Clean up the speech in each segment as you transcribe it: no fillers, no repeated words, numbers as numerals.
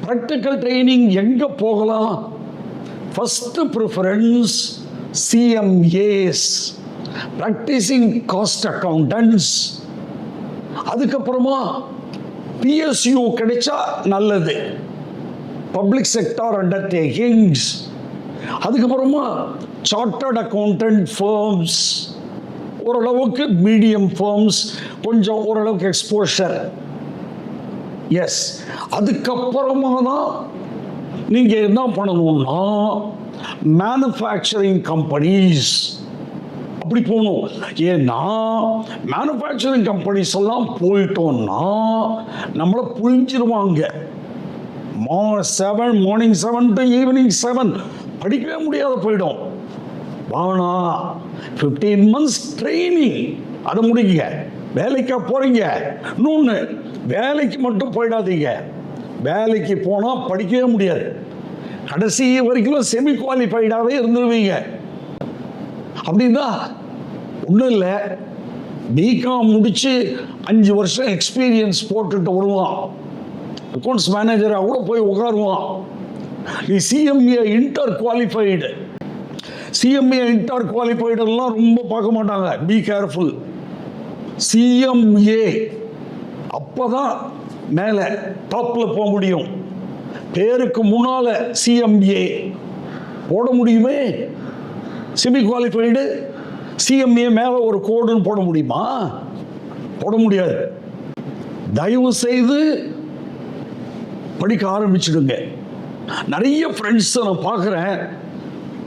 Practical training எங்கே போகலாம்? First preference CMAs, practising cost accountants. அதுக்கப்புறமா பிஎஸ்யூ கிடைச்சா நல்லது, பப்ளிக் செக்டார் அண்டர்டேக்கிங்ஸ். அதுக்கப்புறமா சார்ட்டர்ட் அக்கௌண்டன்ட் ஃபர்ம்ஸ், ஓரளவுக்கு மீடியம் ஃபர்ம்ஸ், கொஞ்சம் ஓரளவுக்கு எக்ஸ்போஷர். எஸ், அதுக்கப்புறமா தான் நீங்கள் என்ன பண்ணணும்னா மேனுஃபேக்சரிங் கம்பெனிஸ் அப்படி போகணும். ஏன்னா மேனுஃபேக்சரிங் கம்பெனிஸ் எல்லாம் போயிட்டோம்னா நம்மளை புரிஞ்சிருவாங்க. மார்னிங் 7 to ஈவினிங் 7 படிக்கவே முடியாத போயிடும். வானா 15 months ட்ரைனிங், அதை முடிங்க, வேலைக்கா போறீங்க. இன்னொன்று, வேலைக்கு மட்டும் போயிடாதீங்க. வேலைக்கு போனால் படிக்கவே முடியாது. கடைசி வரைக்கும் செமி குவாலிஃபைடாகவே இருந்துருவீங்க. அப்படின்னா ஒன்றும் இல்லை, பிகாம் முடித்து 5 வருஷம் எக்ஸ்பீரியன்ஸ் போட்டுட்டு வருவான், அக்கௌண்ட்ஸ் மேனேஜராக கூட போய் உட்காருவான். நீ CMA inter qualified, CMA inter குவாலிஃபைடெல்லாம் ரொம்ப பார்க்க மாட்டாங்க. Be careful. சிஎம்ஏ அப்போ தான் மேலே டாப்பில் போக முடியும். பேருக்கு முன்னால் சிஎம்ஏ போட முடியுமே. செமி குவாலிஃபைடு சிஎம்ஏ மேலே ஒரு கோடுன்னு போட முடியுமா? போட முடியாது. தயவு செய்து படிக்க ஆரம்பிச்சிடுங்க. நிறைய ஃப்ரெண்ட்ஸை நான் பார்க்குறேன்,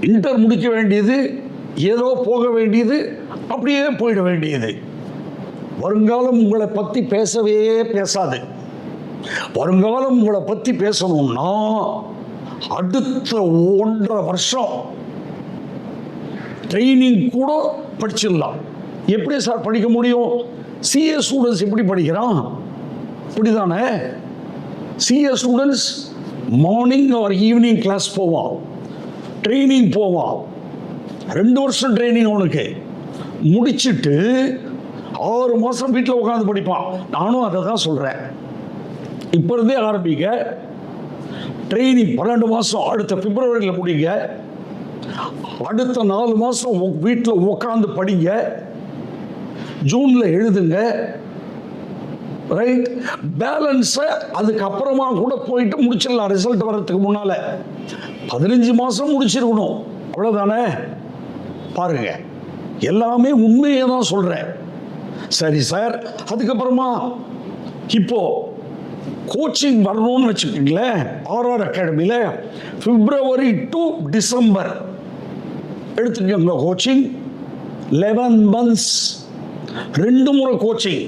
இன்டர் முடிக்க வேண்டியது, ஏதோ போக வேண்டியது, அப்படியே போயிட வேண்டியது. வருங்காலம் உங்களை பற்றி பேசவே பேசாது. வருங்காலம் உங்களை பற்றி பேசணும்னா அடுத்த 1.5 வருஷம் ட்ரைனிங் கூட படிச்சிடலாம். எப்படி சார் படிக்க முடியும்? சிஏ ஸ்டூடெண்ட்ஸ் எப்படி படிக்கிறான்? இப்படிதானே. CA students morning or evening class போவான், ட்ரைனிங் போவான். 2 வருஷம் ட்ரைனிங் அவனுக்கு முடிச்சுட்டு 6 மாதம் வீட்டில் உட்காந்து படிப்பான். நானும் அதை தான் சொல்கிறேன். இப்போ இருந்தே ஆரம்பிங்க. ட்ரைனிங் 12 மாதம், அடுத்த பிப்ரவரியில் முடிங்க. அடுத்த 4 மாதம் வீட்டில் உட்காந்து படிங்க, ஜூனில் எழுதுங்க. ரைட், பேலன்ஸை அதுக்கப்புறமா கூட போயிட்டு முடிச்சிடலாம். ரிசல்ட் வர்றதுக்கு முன்னால் 15 மாதம் முடிச்சிருக்கணும். அவ்வளோதானே. பாருங்க, எல்லாமே உண்மையை தான் சொல்கிறேன். சரி சார், அதுக்கப்புறமா இப்போ கோச்சிங் வரணும்னு வச்சுக்கோங்களேன். ஆர்ஆர் அகாடமியில் பிப்ரவரி டு டிசம்பர் எடுத்துக்கோங்க கோச்சிங். 11 months, 2 முறை கோச்சிங்.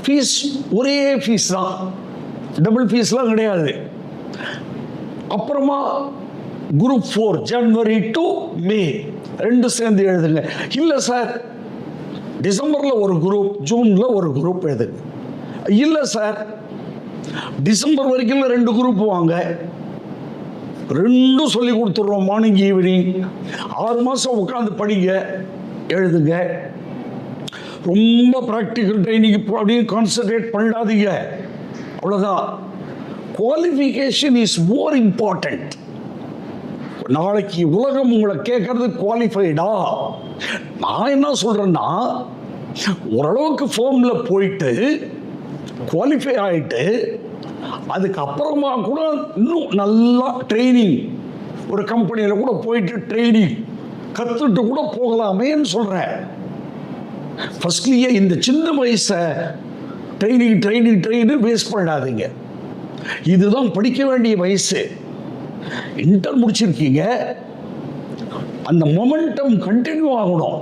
ஃபீஸ் ஒரே ஃபீஸ் தான், டபுள் ஃபீஸ்லாம் கிடையாது. அப்புறமா குரூப் 4 ஜனவரி டு மே 2 சேர்ந்து எழுதுங்க. இல்லை சார், டிசம்பரில் ஒரு குரூப், ஜூனில் ஒரு குரூப் எழுதுங்க. இல்லை சார், டிசம்பர் வரைக்கும் 2 குரூப் வாங்க, 2 சொல்லி கொடுத்துட்றோம், மார்னிங் ஈவினிங். 6 மாதம் உட்காந்து படிங்க, எழுதுங்க. ரொம்ப ப்ராக்டிக்கல் ட்ரைனிங் அப்படியே கான்சன்ட்ரேட் பண்ணாதீங்க. அவ்வளோதான். Qualification is more important. நாளைக்கு உலகம் உங்களை கேட்கறது குவாலிஃபைடா. நான் என்ன சொல்கிறேன்னா, ஓரளவுக்கு ஃபார்மில் போயிட்டு குவாலிஃபை ஆகிட்டு அதுக்கப்புறமா கூட இன்னும் நல்லா ட்ரைனிங், ஒரு கம்பெனியில் கூட போயிட்டு ட்ரைனிங் கற்றுட்டு கூட போகலாமேன்னு சொல்கிறேன். ஃபர்ஸ்ட்லியே இந்த சின்ன வயசை ட்ரைனிங் வேஸ்ட் பண்ணாதீங்க. இதுதான் படிக்க வேண்டிய வயசு. இன்டர் முடிச்சிருக்கீங்க, அந்த மொமெண்டம் கண்டினியூ ஆகணும்.